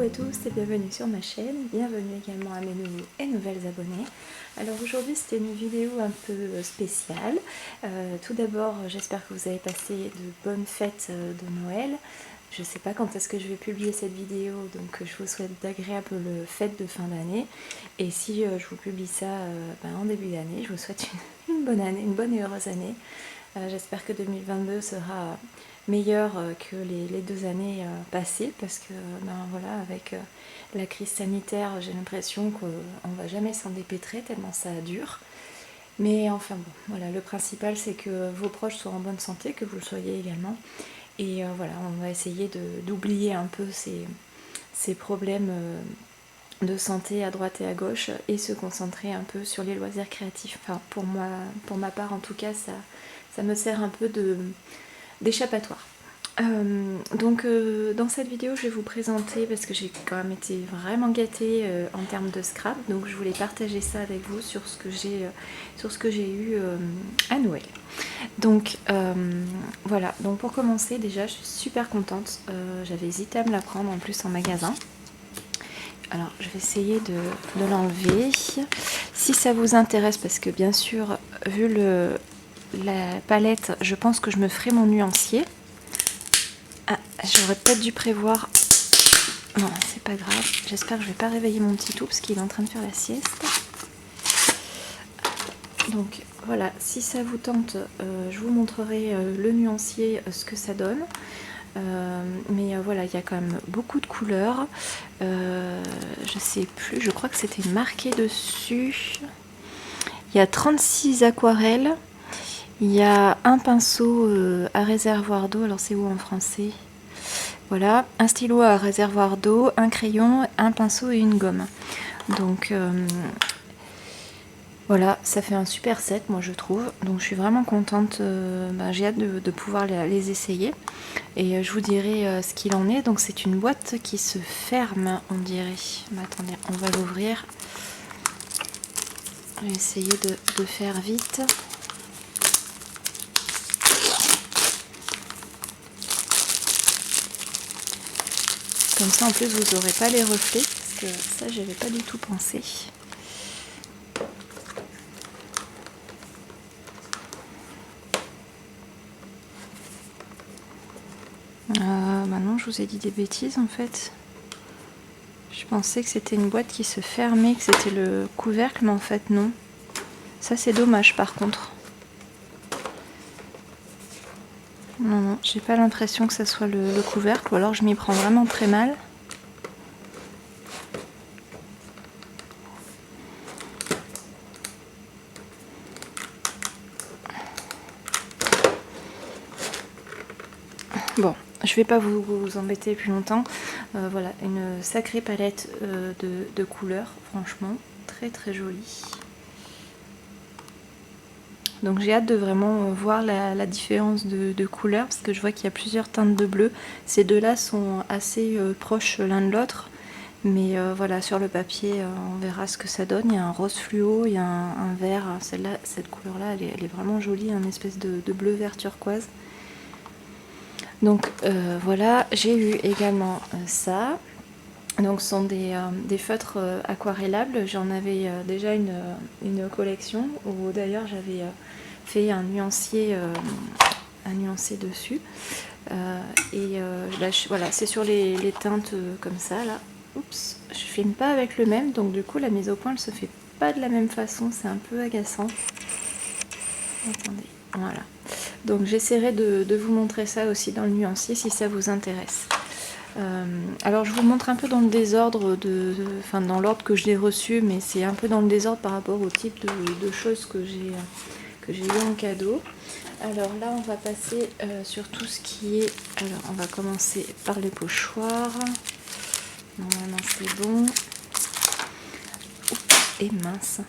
à tous et bienvenue sur ma chaîne, bienvenue également à mes nouveaux et nouvelles abonnés. Alors aujourd'hui c'était une vidéo un peu spéciale. Tout d'abord j'espère que vous avez passé de bonnes fêtes de Noël. Je ne sais pas quand est-ce que je vais publier cette vidéo, donc je vous souhaite d'agréables fêtes de fin d'année. Et si je vous publie ça en début d'année, je vous souhaite une bonne année, une bonne et heureuse année. J'espère que 2022 sera meilleur que les 2 années passées, parce que voilà, avec la crise sanitaire, j'ai l'impression qu'on ne va jamais s'en dépêtrer tellement ça dure. Mais enfin bon, voilà, le principal c'est que vos proches soient en bonne santé, que vous le soyez également. Et voilà, on va essayer d'oublier un peu ces problèmes de santé à droite et à gauche et se concentrer un peu sur les loisirs créatifs. Enfin, pour moi, pour ma part en tout cas, ça me sert un peu d'échappatoire. Dans cette vidéo je vais vous présenter, parce que j'ai quand même été vraiment gâtée en termes de scrap, donc je voulais partager ça avec vous sur ce que j'ai eu à Noël. Donc voilà, donc pour commencer déjà je suis super contente, j'avais hésité à me la prendre en plus en magasin. Alors je vais essayer de l'enlever si ça vous intéresse, parce que bien sûr vu la palette je pense que je me ferai mon nuancier. Ah, j'aurais peut-être dû prévoir. Non, c'est pas grave. J'espère que je vais pas réveiller mon petit tout parce qu'il est en train de faire la sieste. Donc voilà, si ça vous tente, je vous montrerai le nuancier, ce que ça donne. Mais voilà, il y a quand même beaucoup de couleurs. Je sais plus, je crois que c'était marqué dessus. Il y a 36 aquarelles. Il y a un pinceau à réservoir d'eau. Alors c'est où en français ? Voilà, un stylo à réservoir d'eau, un crayon, un pinceau et une gomme. Donc voilà, ça fait un super set moi je trouve. Donc je suis vraiment contente, j'ai hâte de pouvoir les essayer. Et je vous dirai ce qu'il en est. Donc c'est une boîte qui se ferme, on dirait. Mais attendez, on va l'ouvrir. Je vais essayer de faire vite. Comme ça en plus vous n'aurez pas les reflets, parce que ça j'avais pas du tout pensé. Non, je vous ai dit des bêtises en fait. Je pensais que c'était une boîte qui se fermait, que c'était le couvercle, mais en fait non. Ça c'est dommage par contre. Non, j'ai pas l'impression que ça soit le couvercle, ou alors je m'y prends vraiment très mal. Bon, je vais pas vous embêter plus longtemps. Voilà, une sacrée palette de couleurs, franchement, très très jolie. Donc j'ai hâte de vraiment voir la différence de couleurs, parce que je vois qu'il y a plusieurs teintes de bleu. Ces deux-là sont assez proches l'un de l'autre, mais voilà, sur le papier, on verra ce que ça donne. Il y a un rose fluo, il y a un vert. Celle-là, cette couleur-là, elle est vraiment jolie, un espèce de bleu-vert turquoise. Donc voilà, j'ai eu également ça. Donc ce sont des feutres aquarellables. J'en avais déjà une collection où d'ailleurs j'avais fait un nuancier dessus. Là, voilà, c'est sur les teintes comme ça là. Oups, je filme pas avec le même, donc du coup la mise au point elle se fait pas de la même façon, c'est un peu agaçant. Attendez, voilà. Donc j'essaierai de vous montrer ça aussi dans le nuancier si ça vous intéresse. Alors je vous montre un peu dans le désordre, dans l'ordre que je l'ai reçu, mais c'est un peu dans le désordre par rapport au type de choses que j'ai eu en cadeau. Alors là on va passer sur tout ce qui est... Alors on va commencer par les pochoirs. Normalement c'est bon. Oups, et mince.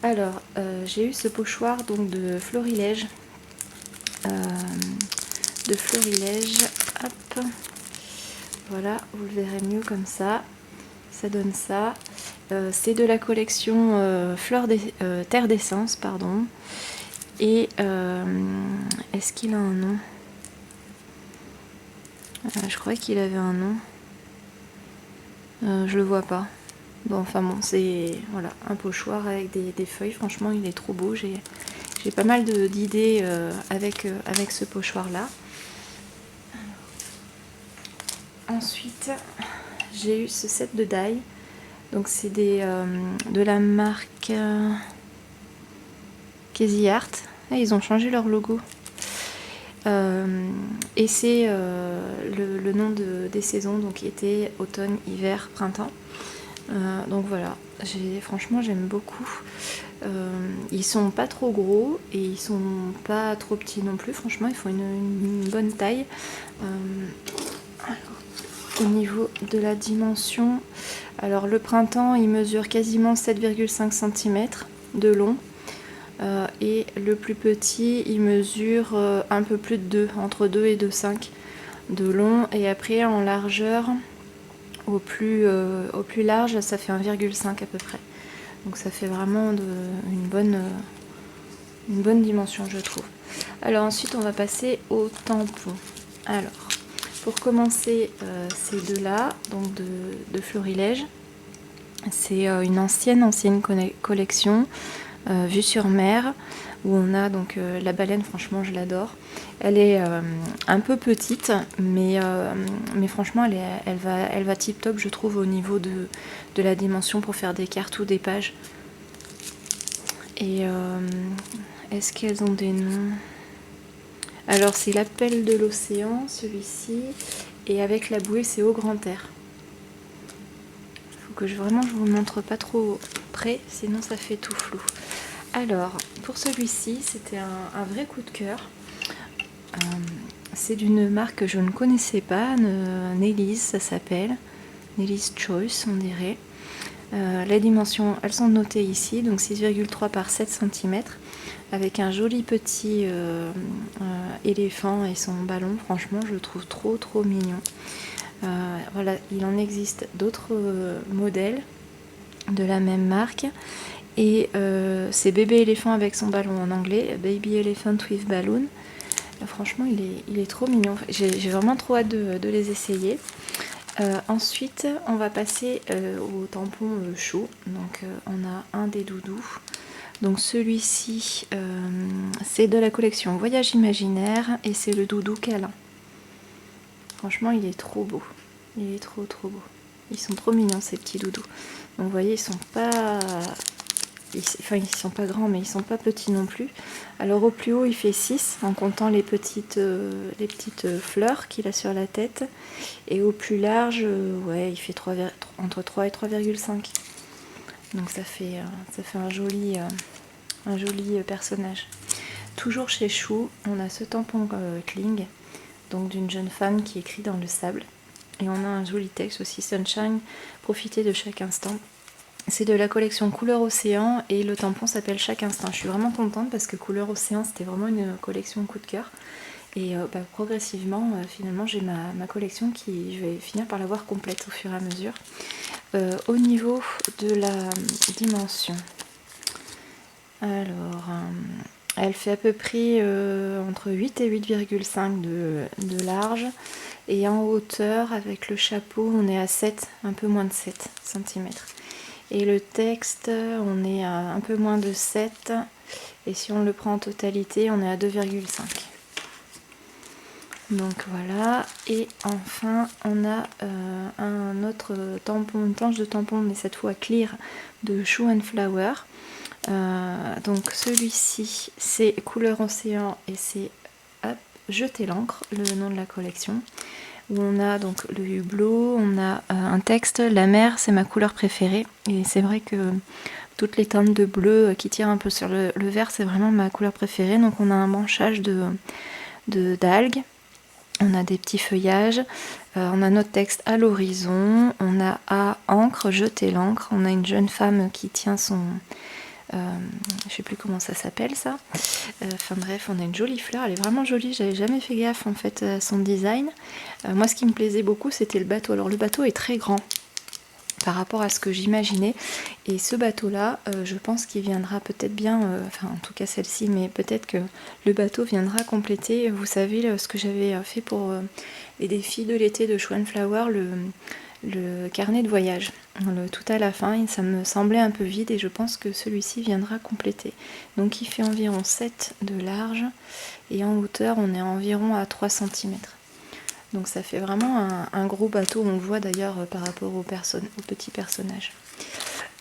Alors j'ai eu ce pochoir donc de Florilège. Hop, voilà, vous le verrez mieux comme ça. Ça donne ça. C'est de la collection Terre d'essence, pardon. Et est-ce qu'il a un nom? Je crois qu'il avait un nom. Je le vois pas. Bon, enfin bon, c'est voilà, un pochoir avec des feuilles. Franchement, il est trop beau. J'ai pas mal d'idées avec ce pochoir-là. Ensuite, j'ai eu ce set de die. Donc c'est de la marque Casey Art. Ah, ils ont changé leur logo. Et c'est le nom des saisons, donc été, automne, hiver, printemps. Donc voilà, franchement j'aime beaucoup. Ils sont pas trop gros et ils sont pas trop petits non plus. Franchement, ils font une bonne taille. Au niveau de la dimension, alors le printemps il mesure quasiment 7,5 cm de long. Et le plus petit il mesure un peu plus de 2, entre 2 et 2,5 de long. Et après en largeur, au plus large, ça fait 1,5 à peu près. Donc ça fait vraiment une bonne dimension, je trouve. Alors ensuite on va passer au tampon. Alors pour commencer, ces deux-là, donc de Florilège. C'est une ancienne collection vue sur mer, où on a donc la baleine. Franchement je l'adore. Elle est un peu petite, mais franchement elle va tip top, je trouve, au niveau de la dimension pour faire des cartes ou des pages. Et est-ce qu'elles ont des noms? Alors c'est l'appel de l'océan, celui-ci, et avec la bouée c'est au grand air. Faut que je vous montre pas trop près, sinon ça fait tout flou. Alors pour celui-ci, c'était un vrai coup de cœur. C'est d'une marque que je ne connaissais pas, Nelly's, ça s'appelle Nelly's Choice, on dirait. Les dimensions, elles sont notées ici, donc 6,3 par 7 cm, avec un joli petit éléphant et son ballon. Franchement, je le trouve trop mignon. Voilà, il en existe d'autres modèles de la même marque. Et c'est bébé éléphant avec son ballon en anglais, Baby Elephant with Balloon. Franchement, il est trop mignon. J'ai vraiment trop hâte de les essayer. Ensuite, on va passer au tampon chaud. Donc, on a un des doudous. Donc, celui-ci, c'est de la collection Voyage Imaginaire et c'est le doudou câlin. Franchement, il est trop beau. Il est trop beau. Ils sont trop mignons, ces petits doudous. Donc, vous voyez, ils sont pas grands, mais ils sont pas petits non plus. Alors au plus haut il fait 6 en comptant les petites fleurs qu'il a sur la tête, et au plus large ouais, il fait entre 3 et 3,5. Donc ça fait un joli personnage. Toujours chez Chou, on a ce tampon Kling, donc d'une jeune femme qui écrit dans le sable, et on a un joli texte aussi, Sunshine, profitez de chaque instant. C'est de la collection Couleur Océan et le tampon s'appelle Chaque Instant. Je suis vraiment contente parce que Couleur Océan, c'était vraiment une collection coup de cœur. Et progressivement, finalement, j'ai ma collection qui, je vais finir par l'avoir complète au fur et à mesure. Au niveau de la dimension, alors, elle fait à peu près entre 8 et 8,5 de large. Et en hauteur, avec le chapeau, on est à 7, un peu moins de 7 cm. Et le texte, on est à un peu moins de 7. Et si on le prend en totalité, on est à 2,5. Donc voilà. Et enfin, on a un autre tampon, une planche de tampon, mais cette fois clear, de Shoe and Flower. Donc celui-ci, c'est Couleur Océan et c'est Jeter l'encre, le nom de la collection. Où on a donc le hublot, on a un texte, la mer c'est ma couleur préférée, et c'est vrai que toutes les teintes de bleu qui tirent un peu sur le vert, c'est vraiment ma couleur préférée. Donc on a un branchage d'algues, on a des petits feuillages, on a notre texte à l'horizon, on a à encre, jeter l'encre, on a une jeune femme qui tient son... je sais plus comment ça s'appelle ça. Enfin bref, on a une jolie fleur, elle est vraiment jolie, j'avais jamais fait gaffe en fait à son design. Moi ce qui me plaisait beaucoup c'était le bateau. Alors le bateau est très grand par rapport à ce que j'imaginais, et ce bateau là je pense qu'il viendra peut-être bien, enfin en tout cas celle-ci, mais peut-être que le bateau viendra compléter, vous savez, ce que j'avais fait pour les défis de l'été de Shoe and Flower, le carnet de voyage. Tout à la fin, ça me semblait un peu vide et je pense que celui-ci viendra compléter. Donc il fait environ 7 de large et en hauteur on est environ à 3 cm. Donc ça fait vraiment un gros bateau, on le voit d'ailleurs par rapport aux petits personnages.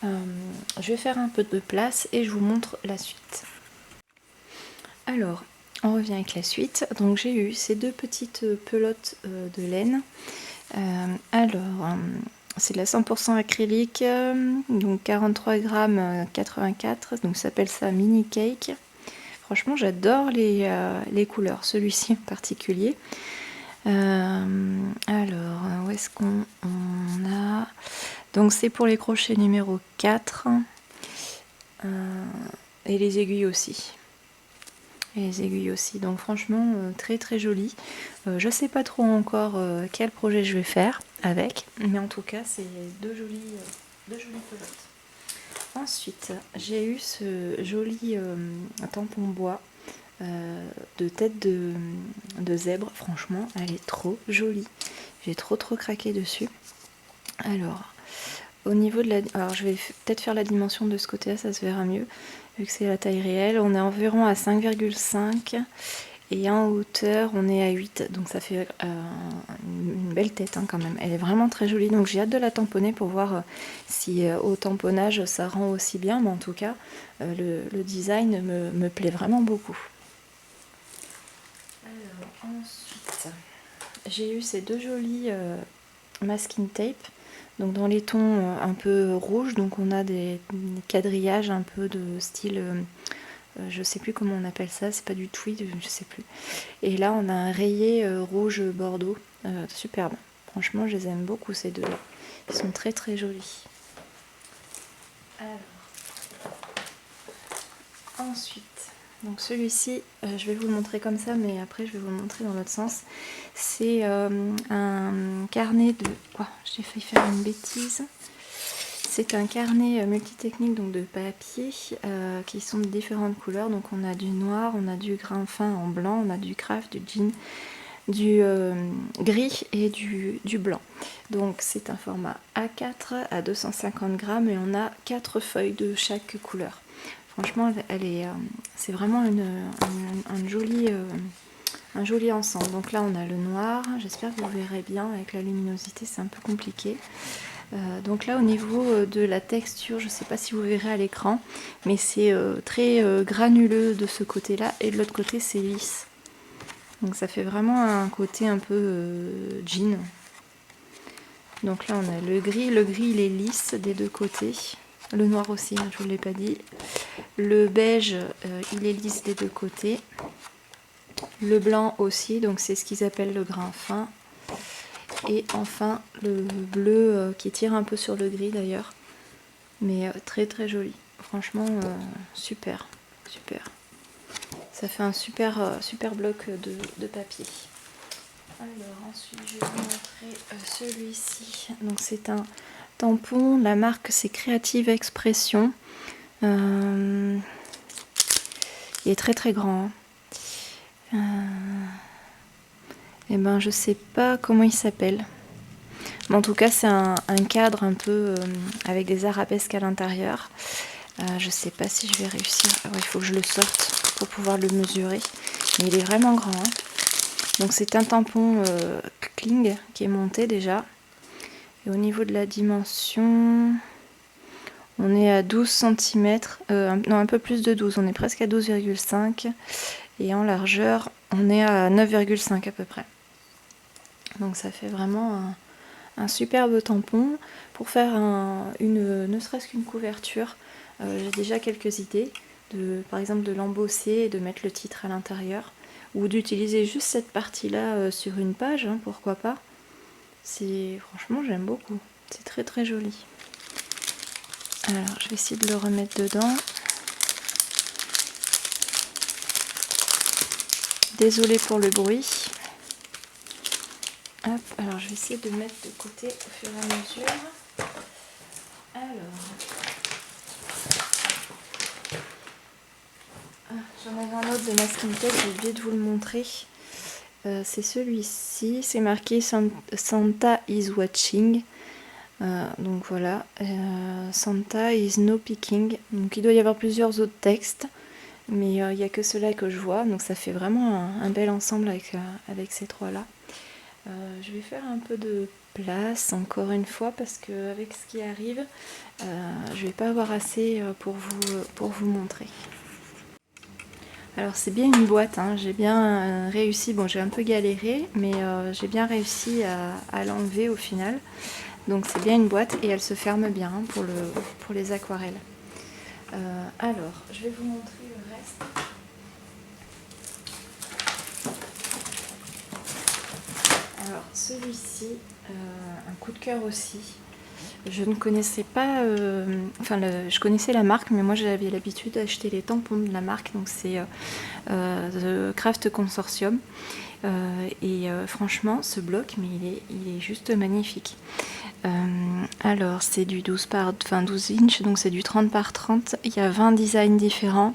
Je vais faire un peu de place et je vous montre la suite. Alors, on revient avec la suite. Donc j'ai eu ces deux petites pelotes de laine. C'est de la 100% acrylique, donc 43 grammes 84, donc ça s'appelle ça mini cake. Franchement, j'adore les couleurs, celui-ci en particulier. Alors, où est-ce qu'on a? Donc c'est pour les crochets numéro 4 et les aiguilles aussi. Donc franchement très très joli. Je sais pas trop encore quel projet je vais faire avec, mais en tout cas c'est deux jolies pelotes. Ensuite j'ai eu ce joli tampon bois de tête de zèbre. Franchement elle est trop jolie, j'ai trop craqué dessus. Alors au niveau de alors je vais peut-être faire la dimension de ce côté là, ça se verra mieux vu que c'est la taille réelle. On est environ à 5,5 et en hauteur on est à 8, donc ça fait une belle tête hein, quand même. Elle est vraiment très jolie, donc j'ai hâte de la tamponner pour voir si au tamponnage ça rend aussi bien, mais en tout cas le design me plaît vraiment beaucoup. Alors ensuite j'ai eu ces deux jolis masking tape. Donc dans les tons un peu rouges, donc on a des quadrillages un peu de style, je sais plus comment on appelle ça, c'est pas du tweed, je sais plus. Et là on a un rayé rouge bordeaux, superbe. Franchement je les aime beaucoup ces deux-là, ils sont très très jolis. Alors, ensuite, donc celui-ci, je vais vous le montrer comme ça, mais après je vais vous le montrer dans l'autre sens. C'est un carnet de... Oh, j'ai failli faire une bêtise. C'est un carnet multitechnique donc de papier qui sont de différentes couleurs. Donc on a du noir, on a du grain fin en blanc, on a du craft, du jean, du gris et du blanc. Donc c'est un format A4 à 250 grammes et on a 4 feuilles de chaque couleur. Franchement, c'est vraiment un joli ensemble. Donc là, on a le noir. J'espère que vous verrez bien avec la luminosité, c'est un peu compliqué. Donc là, au niveau de la texture, je ne sais pas si vous verrez à l'écran, mais c'est très granuleux de ce côté-là et de l'autre côté, c'est lisse. Donc ça fait vraiment un côté un peu jean. Donc là, on a le gris. Le gris, il est lisse des deux côtés. Le noir aussi, je ne vous l'ai pas dit. Le beige, il est lisse des deux côtés. Le blanc aussi, donc c'est ce qu'ils appellent le grain fin. Et enfin le bleu qui tire un peu sur le gris d'ailleurs. Mais très très joli. Franchement, super. Ça fait un super bloc de papier. Alors ensuite je vais vous montrer celui-ci. Donc c'est un tampon, la marque c'est Creative Expression. Il est très très grand. Et ben je sais pas comment il s'appelle. Mais en tout cas c'est un cadre un peu avec des arabesques à l'intérieur. Je sais pas si je vais réussir. Ah ouais, il faut que je le sorte pour pouvoir le mesurer. Mais il est vraiment grand. Hein. Donc c'est un tampon Kling qui est monté déjà. Et au niveau de la dimension, on est à 12 cm. Non, un peu plus de 12. On est presque à 12,5. Et en largeur, on est à 9,5 à peu près. Donc ça fait vraiment un superbe tampon. Pour faire ne serait-ce qu'une couverture, j'ai déjà quelques idées. Par exemple de l'embosser et de mettre le titre à l'intérieur. Ou d'utiliser juste cette partie-là sur une page, hein, pourquoi pas. Franchement, j'aime beaucoup. C'est très très joli. Alors, je vais essayer de le remettre dedans. Désolée pour le bruit. Hop, alors je vais essayer de mettre de côté au fur et à mesure. Alors, j'en avais un autre de masking tape, j'ai oublié de vous le montrer. C'est celui-ci, c'est marqué Santa is watching. Donc voilà, Santa is no picking. Donc il doit y avoir plusieurs autres textes, mais il n'y a que ceux-là que je vois. Donc ça fait vraiment un bel ensemble avec ces trois-là. Je vais faire un peu de place encore une fois parce qu'avec ce qui arrive, je vais pas avoir assez pour vous montrer. Alors c'est bien une boîte, hein. J'ai bien réussi, bon j'ai un peu galéré, mais j'ai bien réussi à l'enlever au final. Donc c'est bien une boîte et elle se ferme bien hein, pour les aquarelles. Alors je vais vous montrer le reste. Alors celui-ci, un coup de cœur aussi. Je ne connaissais pas, je connaissais la marque, mais moi j'avais l'habitude d'acheter les tampons de la marque, donc c'est The Craft Consortium. Franchement, ce bloc, mais il est juste magnifique. Alors, c'est du 12 inches, donc c'est du 30 par 30. Il y a 20 designs différents.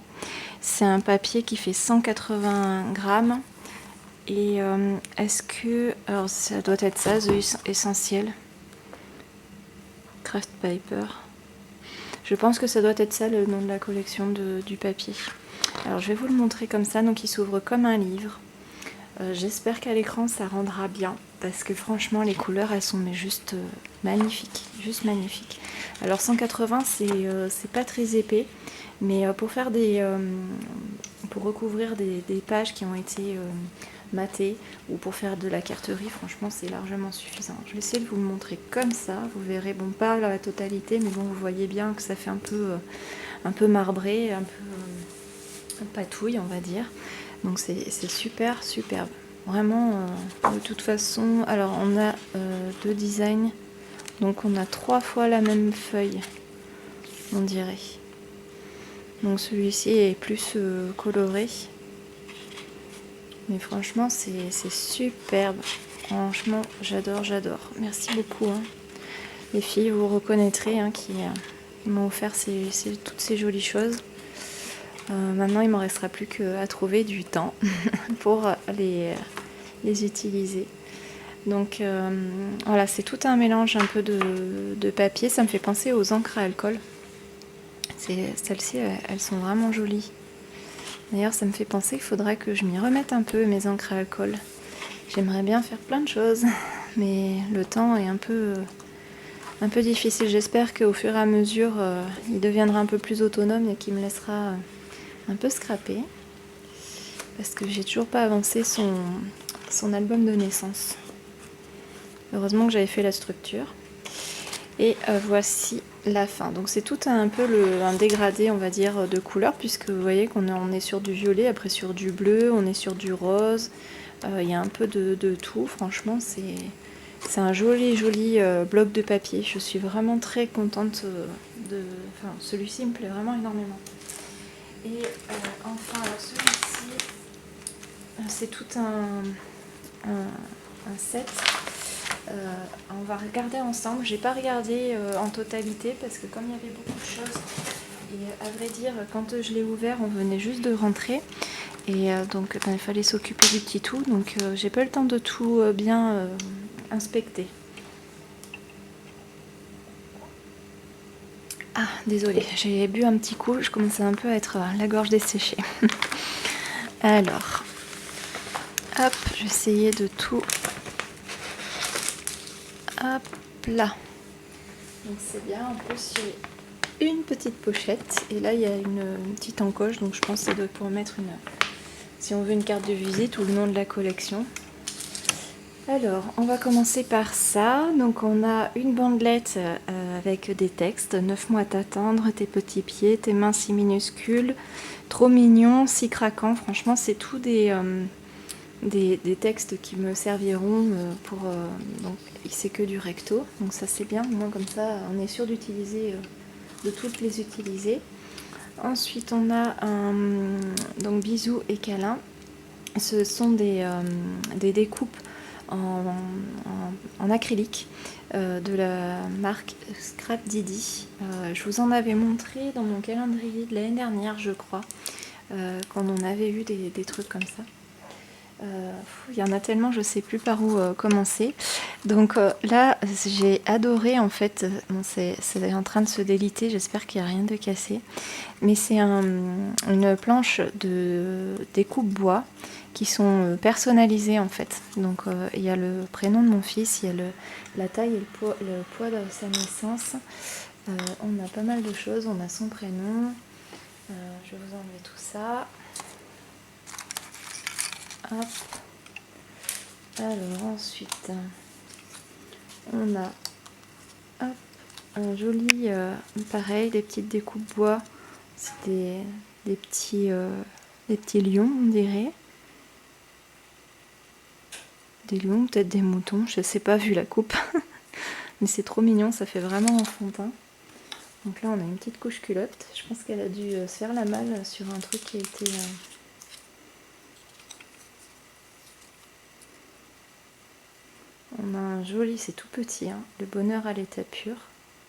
C'est un papier qui fait 180 grammes. Et est-ce que... Alors, ça doit être ça, The Essentiel. Craft Paper. Je pense que ça doit être ça, le nom de la collection du papier. Alors, je vais vous le montrer comme ça. Donc, il s'ouvre comme un livre. J'espère qu'à l'écran ça rendra bien parce que franchement les couleurs elles sont mais juste magnifiques, juste magnifiques. Alors 180 c'est pas très épais, mais pour recouvrir des pages qui ont été matées ou pour faire de la carterie, franchement c'est largement suffisant. Je vais essayer de vous le montrer comme ça, vous verrez, bon pas la totalité, mais bon vous voyez bien que ça fait un peu marbré, un peu patouille on va dire. Donc c'est super superbe. Vraiment, de toute façon, alors on a deux designs. Donc on a 3 fois la même feuille, on dirait. Donc celui-ci est plus coloré. Mais franchement, c'est superbe. Franchement, j'adore, j'adore. Merci beaucoup. Hein. Les filles, vous reconnaîtrez hein, qui m'ont offert toutes ces jolies choses. Maintenant, il ne me restera plus qu'à trouver du temps pour les utiliser. Donc voilà, c'est tout un mélange un peu de papier. Ça me fait penser aux encres à alcool. Celles-ci, elles sont vraiment jolies. D'ailleurs, ça me fait penser qu'il faudrait que je m'y remette un peu, mes encres à alcool. J'aimerais bien faire plein de choses, mais le temps est un peu difficile. J'espère qu'au fur et à mesure, il deviendra un peu plus autonome et qu'il me laissera un peu scraper. Parce que j'ai toujours pas avancé son album de naissance. Heureusement que j'avais fait la structure. Et voici la fin. Donc c'est tout un peu un dégradé, on va dire, de couleurs, puisque vous voyez qu'on est sur du violet, après sur du bleu, on est sur du rose. Il y a un peu de tout. Franchement, c'est un joli bloc de papier. Je suis vraiment très contente celui-ci me plaît vraiment énormément. Et enfin, alors celui-ci, c'est tout un set. On va regarder ensemble. J'ai pas regardé en totalité parce que comme il y avait beaucoup de choses, et à vrai dire, quand je l'ai ouvert, on venait juste de rentrer. Et donc il fallait s'occuper du petit tout. Donc j'ai pas eu le temps de tout bien inspecter. Ah, désolée, j'ai bu un petit coup, je commençais un peu à être la gorge desséchée. Alors, hop, je vais essayer de tout. Hop là. Donc c'est bien, en plus j'ai une petite pochette et là il y a une petite encoche, donc je pense que ça doit pour mettre si on veut une carte de visite ou le nom de la collection. Alors, on va commencer par ça. Donc, on a une bandelette avec des textes. 9 mois à t'attendre, tes petits pieds, tes mains si minuscules. Trop mignon, si craquant. Franchement, c'est tout des textes qui me serviront pour... donc, c'est que du recto. Donc, ça, c'est bien. Au moins, comme ça, on est sûr d'utiliser, de toutes les utiliser. Ensuite, on a donc bisous et câlins. Ce sont des découpes en acrylique de la marque Scrap Didi. Je vous en avais montré dans mon calendrier de l'année dernière, je crois, quand on avait eu des trucs comme ça. Il y en a tellement, je sais plus par où commencer. Donc là, j'ai adoré en fait. Bon, c'est en train de se déliter, j'espère qu'il n'y a rien de cassé. Mais c'est une planche de découpe bois qui sont personnalisées en fait. Donc il y a le prénom de mon fils, il y a la taille et le poids de sa naissance. On a pas mal de choses, on a son prénom. Je vais vous enlever tout ça. Hop. Alors ensuite, on a hop, un joli, pareil, des petites découpes bois. C'est des petits lions, on dirait. Des lions, peut-être des moutons, je sais pas vu la coupe. Mais c'est trop mignon, ça fait vraiment enfantin. Donc là, on a une petite couche culotte. Je pense qu'elle a dû se faire la malle sur un truc qui a été... On a un joli, c'est tout petit, hein, le bonheur à l'état pur.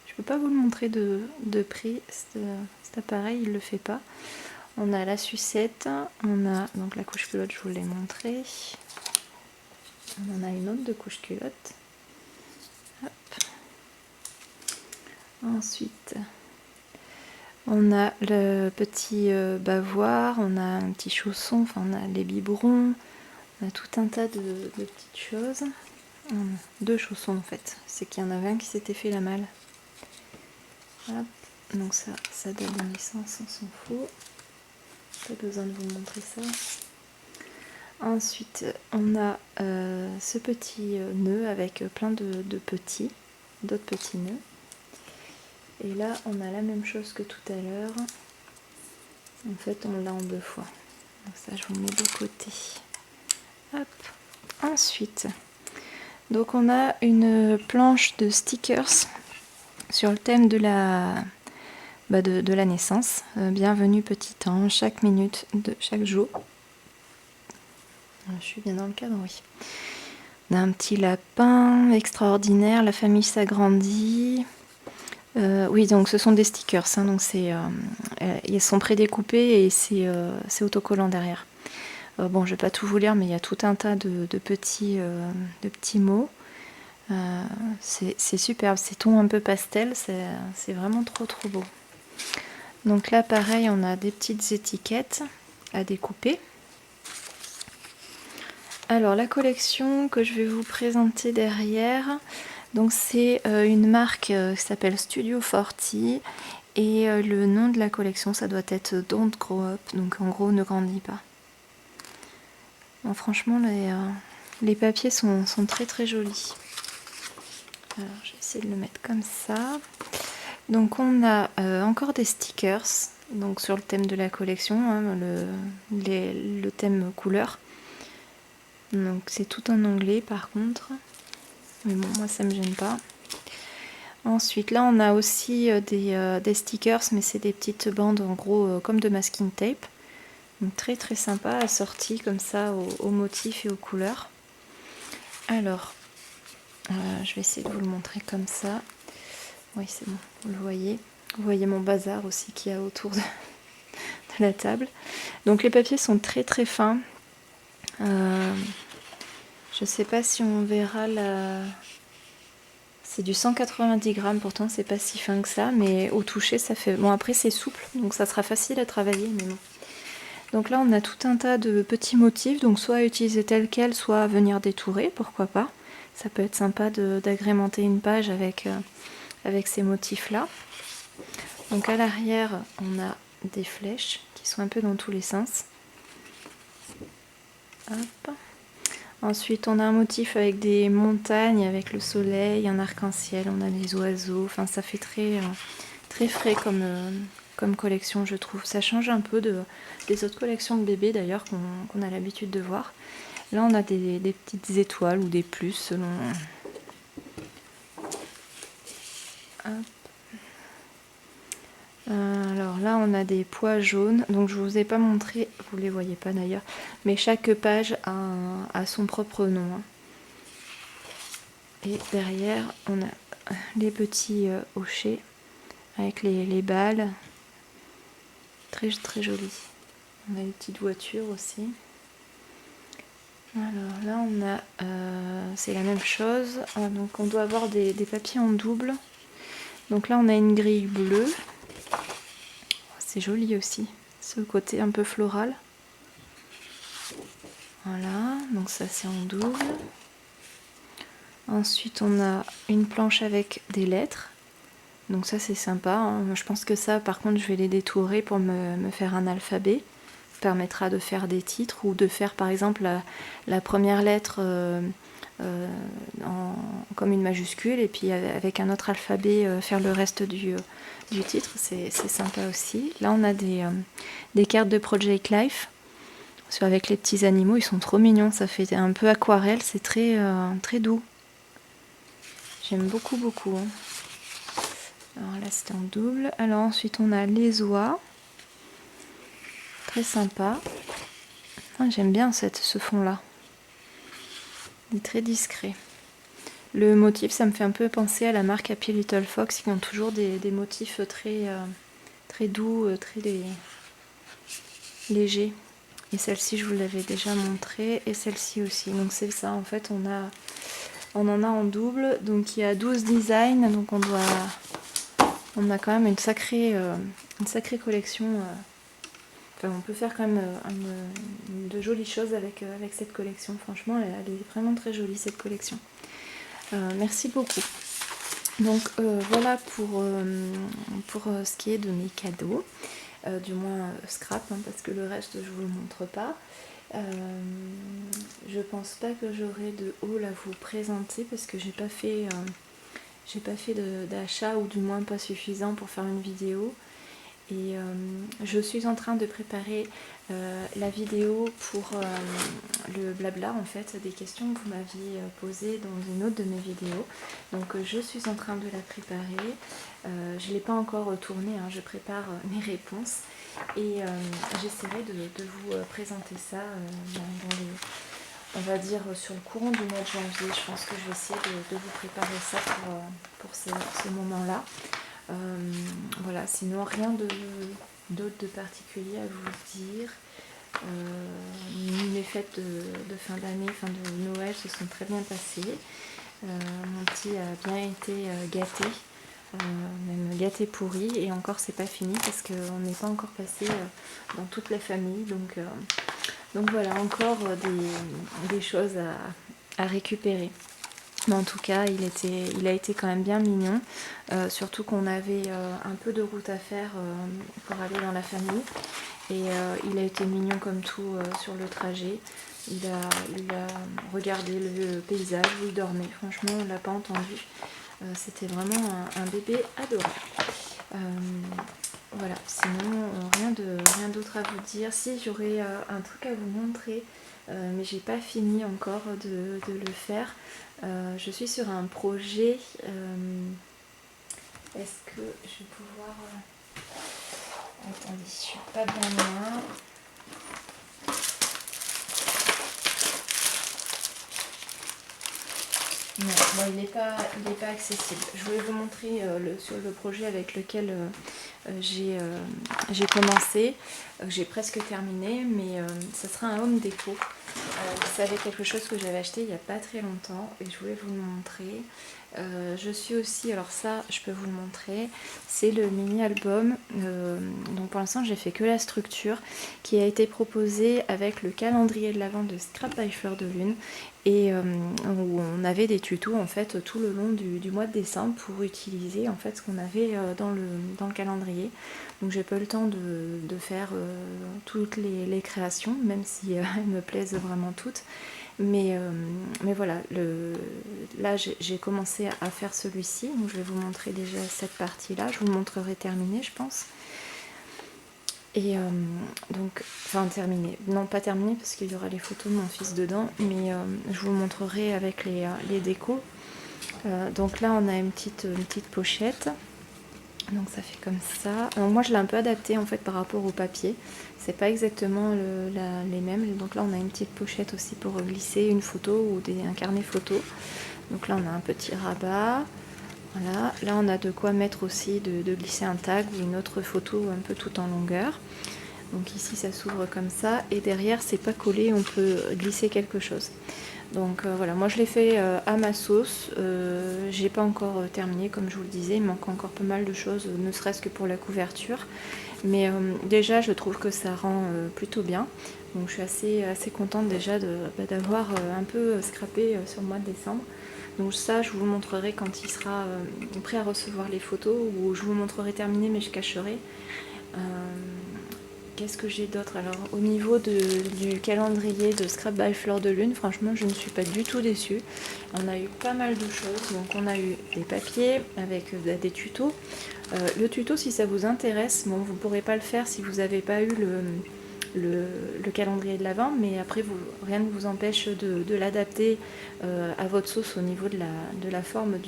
Je peux pas vous le montrer de près, cet appareil, il le fait pas. On a la sucette, on a donc la couche culotte, je vous l'ai montré. On en a une autre de couche culotte. Hop. Ensuite, on a le petit bavoir, on a un petit chausson, enfin on a les biberons, on a tout un tas de petites choses. Deux chaussons en fait, c'est qu'il y en avait un qui s'était fait la malle. Hop. Donc ça donne une licence, on s'en fout. Pas besoin de vous montrer ça. Ensuite, on a ce petit nœud avec plein d'autres petits nœuds. Et là, on a la même chose que tout à l'heure. En fait, on l'a en deux fois. Donc ça, je vous le mets de côté. Hop. Ensuite, donc on a une planche de stickers sur le thème de la naissance. Bienvenue petit ange, chaque minute de chaque jour. Je suis bien dans le cadre, oui. On a un petit lapin extraordinaire, la famille s'agrandit. Oui, donc ce sont des stickers, hein, donc ils sont prédécoupés et c'est autocollant derrière. Bon, je vais pas tout vous lire, mais il y a tout un tas de petits mots. C'est superbe, ces tons un peu pastel, c'est vraiment trop beau. Donc là, pareil, on a des petites étiquettes à découper. Alors la collection que je vais vous présenter derrière, donc c'est une marque qui s'appelle Studio 40 et le nom de la collection ça doit être Don't Grow Up, donc en gros ne grandis pas. Bon, franchement les papiers sont très jolis. Alors je vais essayer de le mettre comme ça. Donc on a encore des stickers donc sur le thème de la collection, hein, le thème couleur. Donc c'est tout en anglais par contre, mais bon moi ça me gêne pas. Ensuite là on a aussi des stickers, mais c'est des petites bandes en gros comme de masking tape. Donc très sympa, assorties comme ça aux motifs et aux couleurs. Alors je vais essayer de vous le montrer comme ça. Oui c'est bon, vous le voyez. Vous voyez mon bazar aussi qu'il y a autour de la table. Donc les papiers sont très fins. Je sais pas si on verra c'est du 190 grammes, pourtant c'est pas si fin que ça, mais au toucher ça fait... Bon après c'est souple, donc ça sera facile à travailler, mais bon. Donc là on a tout un tas de petits motifs, donc soit à utiliser tel quel, soit à venir détourer, pourquoi pas. Ça peut être sympa d'agrémenter une page avec ces motifs là. Donc à l'arrière on a des flèches qui sont un peu dans tous les sens. Hop. Ensuite, on a un motif avec des montagnes, avec le soleil, un arc-en-ciel, on a des oiseaux. Enfin, ça fait très frais comme collection, je trouve. Ça change un peu des autres collections de bébés, d'ailleurs, qu'on a l'habitude de voir. Là, on a des petites étoiles ou des plus, selon... Hop. Alors là on a des pois jaunes, donc je vous ai pas montré, vous les voyez pas d'ailleurs, mais chaque page a son propre nom. Et derrière on a les petits hochets avec les balles, très joli. On a les petites voitures aussi. Alors là on a, c'est la même chose, donc on doit avoir des papiers en double. Donc là on a une grille bleue, c'est joli aussi, ce côté un peu floral. Voilà, donc ça c'est en double. Ensuite on a une planche avec des lettres, donc ça c'est sympa, hein. Je pense que ça par contre je vais les détourer pour me faire un alphabet. Permettra de faire des titres ou de faire par exemple la première lettre comme une majuscule et puis avec un autre alphabet faire le reste du titre, c'est sympa aussi. Là on a des cartes de Project Life avec les petits animaux, ils sont trop mignons, ça fait un peu aquarelle, c'est très doux. J'aime beaucoup hein. Alors là c'est en double. Alors ensuite on a les oies, très sympa. J'aime bien ce fond là, il est très discret. Le motif ça me fait un peu penser à la marque Happy Little Fox qui ont toujours des motifs très doux, très légers. Et celle-ci je vous l'avais déjà montré et celle-ci aussi, donc c'est ça en fait, on en a en double, donc il y a 12 designs, donc on a quand même une sacrée collection. Enfin, on peut faire quand même de jolies choses avec cette collection. Franchement, elle est vraiment très jolie cette collection. Merci beaucoup. Donc voilà pour ce qui est de mes cadeaux. Du moins scrap, hein, parce que le reste je vous le montre pas. Je pense pas que j'aurai de haul à vous présenter parce que j'ai pas fait d'achat, ou du moins pas suffisant pour faire une vidéo. Et je suis en train de préparer la vidéo pour le blabla en fait, des questions que vous m'aviez posées dans une autre de mes vidéos. Donc je suis en train de la préparer. Je ne l'ai pas encore tournée, hein, je prépare mes réponses et j'essaierai de vous présenter ça on va dire sur le courant du mois de janvier. Je pense que je vais essayer de vous préparer ça pour ce moment-là. Voilà, sinon rien d'autre de particulier à vous dire. Mes fêtes de fin d'année, fin de Noël se sont très bien passées. Mon petit a bien été gâté, même gâté pourri, et encore c'est pas fini parce qu'on n'est pas encore passé dans toutes les familles, donc voilà, encore des choses à récupérer. Mais en tout cas, il a été quand même bien mignon, surtout qu'on avait un peu de route à faire pour aller dans la famille. Et il a été mignon comme tout sur le trajet. Il a regardé le paysage où il dormait. Franchement, on ne l'a pas entendu. C'était vraiment un bébé adorable. Voilà, sinon rien d'autre à vous dire. Si, j'aurais un truc à vous montrer, mais j'ai pas fini encore de le faire. Je suis sur un projet. Est-ce que je vais pouvoir... Attendez, je suis pas bien loin. Non, bon, il n'est pas accessible. Je voulais vous montrer sur le projet avec lequel j'ai commencé. J'ai presque terminé, mais ça sera un home déco. C'est quelque chose que j'avais acheté il n'y a pas très longtemps et je voulais vous le montrer. Je suis aussi, alors ça je peux vous le montrer, c'est le mini album, donc pour l'instant j'ai fait que la structure, qui a été proposée avec le calendrier de l'Avent de Scrap by Fleur de Lune, et où on avait des tutos en fait tout le long du mois de décembre pour utiliser en fait ce qu'on avait dans le calendrier. Donc j'ai pas eu le temps de faire toutes les créations, même si elles me plaisent vraiment toutes. Mais voilà, là j'ai commencé à faire celui-ci, donc je vais vous montrer déjà cette partie-là. Je vous le montrerai terminé, je pense. Et donc, enfin terminé, non pas terminé parce qu'il y aura les photos de mon fils dedans, mais je vous montrerai avec les décos. Donc là on a une petite pochette. Donc ça fait comme ça. Alors moi je l'ai un peu adapté en fait par rapport au papier. C'est pas exactement les mêmes. Donc là on a une petite pochette aussi pour glisser une photo ou un carnet photo. Donc là on a un petit rabat. Voilà. Là on a de quoi mettre aussi, de glisser un tag ou une autre photo un peu tout en longueur. Donc ici ça s'ouvre comme ça et derrière c'est pas collé, on peut glisser quelque chose. Donc voilà, moi je l'ai fait à ma sauce, j'ai pas encore terminé comme je vous le disais, il manque encore pas mal de choses, ne serait-ce que pour la couverture. Mais déjà je trouve que ça rend plutôt bien. Donc je suis assez contente déjà d'avoir un peu scrappé sur le mois de décembre. Donc ça je vous montrerai quand il sera prêt à recevoir les photos, ou je vous montrerai terminé mais je cacherai. Qu'est-ce que j'ai d'autre? Alors au niveau du calendrier de Scrap by Fleur de Lune, franchement je ne suis pas du tout déçue. On a eu pas mal de choses, donc on a eu des papiers avec des tutos. Le tuto, si ça vous intéresse, bon, vous ne pourrez pas le faire si vous n'avez pas eu le calendrier de l'Avent, mais après rien ne vous empêche de l'adapter à votre sauce au niveau de la forme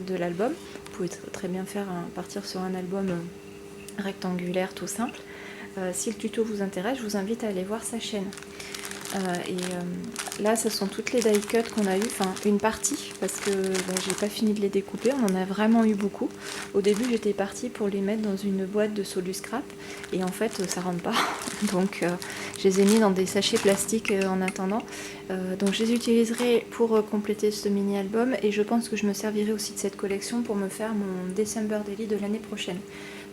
de l'album. Vous pouvez très bien partir sur un album rectangulaire tout simple. Si le tuto vous intéresse, je vous invite à aller voir sa chaîne. Là, ce sont toutes les die cuts qu'on a eu, enfin une partie, parce que j'ai pas fini de les découper, on en a vraiment eu beaucoup. Au début, j'étais partie pour les mettre dans une boîte de Solu Scrap, et en fait, ça rentre pas. Donc, je les ai mis dans des sachets plastiques en attendant. Donc, je les utiliserai pour compléter ce mini-album, et je pense que je me servirai aussi de cette collection pour me faire mon December Daily de l'année prochaine.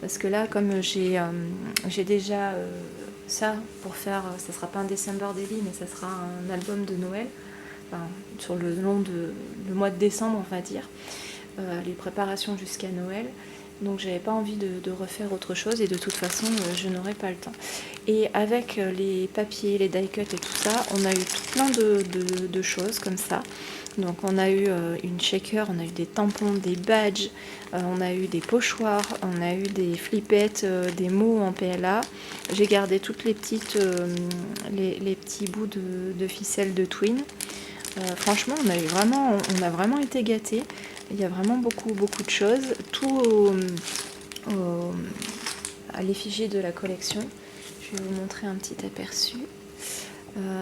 Parce que là, comme j'ai déjà ça pour faire, ça sera pas un December Daily, mais ça sera un album de Noël, enfin, sur le mois de décembre, on va dire, les préparations jusqu'à Noël. Donc j'avais pas envie de refaire autre chose, et de toute façon je n'aurai pas le temps. Et avec les papiers, les die cuts et tout ça, on a eu tout plein de choses comme ça. Donc on a eu une shaker, on a eu des tampons, des badges, on a eu des pochoirs, on a eu des flippettes, des mots en PLA. J'ai gardé toutes les petites, les petits bouts de ficelle de Twin. Franchement, on a vraiment été gâtés. Il y a vraiment beaucoup de choses. Tout à l'effigie de la collection. Je vais vous montrer un petit aperçu.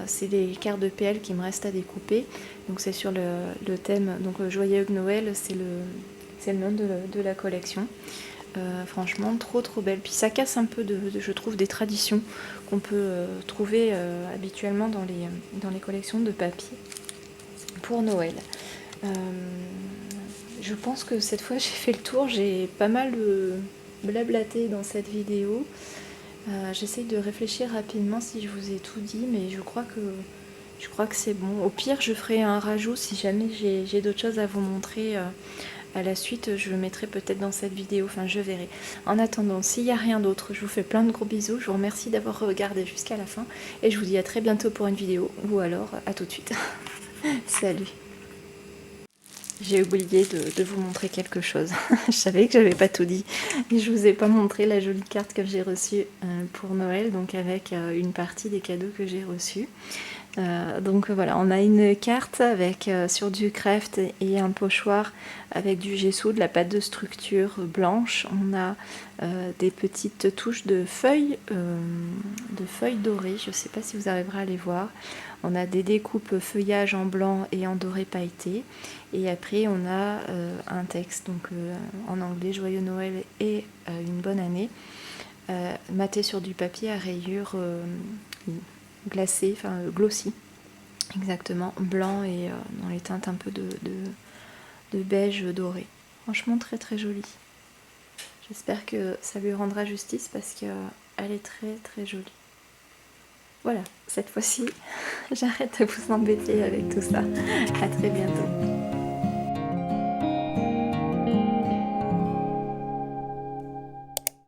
C'est des cartes de PL qui me restent à découper. Donc c'est sur le thème, donc Joyeux Noël, c'est le nom de la collection. Franchement trop belle. Puis ça casse un peu je trouve, des traditions qu'on peut trouver habituellement dans les collections de papier pour Noël. Je pense que cette fois j'ai fait le tour, j'ai pas mal blablaté dans cette vidéo. J'essaye de réfléchir rapidement si je vous ai tout dit, mais je crois que c'est bon. Au pire, je ferai un rajout si jamais j'ai d'autres choses à vous montrer à la suite. Je le mettrai peut-être dans cette vidéo, enfin je verrai. En attendant, s'il n'y a rien d'autre, je vous fais plein de gros bisous. Je vous remercie d'avoir regardé jusqu'à la fin, et je vous dis à très bientôt pour une vidéo, ou alors à tout de suite. Salut! J'ai oublié de vous montrer quelque chose. Je savais que j'avais pas tout dit. Et je vous ai pas montré la jolie carte que j'ai reçue pour Noël, donc avec une partie des cadeaux que j'ai reçus. Donc voilà, on a une carte avec sur du craft et un pochoir avec du gesso, de la pâte de structure blanche. On a des petites touches de feuilles dorées. Je ne sais pas si vous arriverez à les voir. On a des découpes feuillage en blanc et en doré pailleté. Et après, on a un texte, donc en anglais, Joyeux Noël et une bonne année, maté sur du papier à rayures glacé, enfin glossy, exactement, blanc et dans les teintes un peu de beige doré. Franchement très joli. J'espère que ça lui rendra justice parce qu'elle est très jolie. Voilà, cette fois-ci, j'arrête de vous embêter avec tout ça. À très bientôt.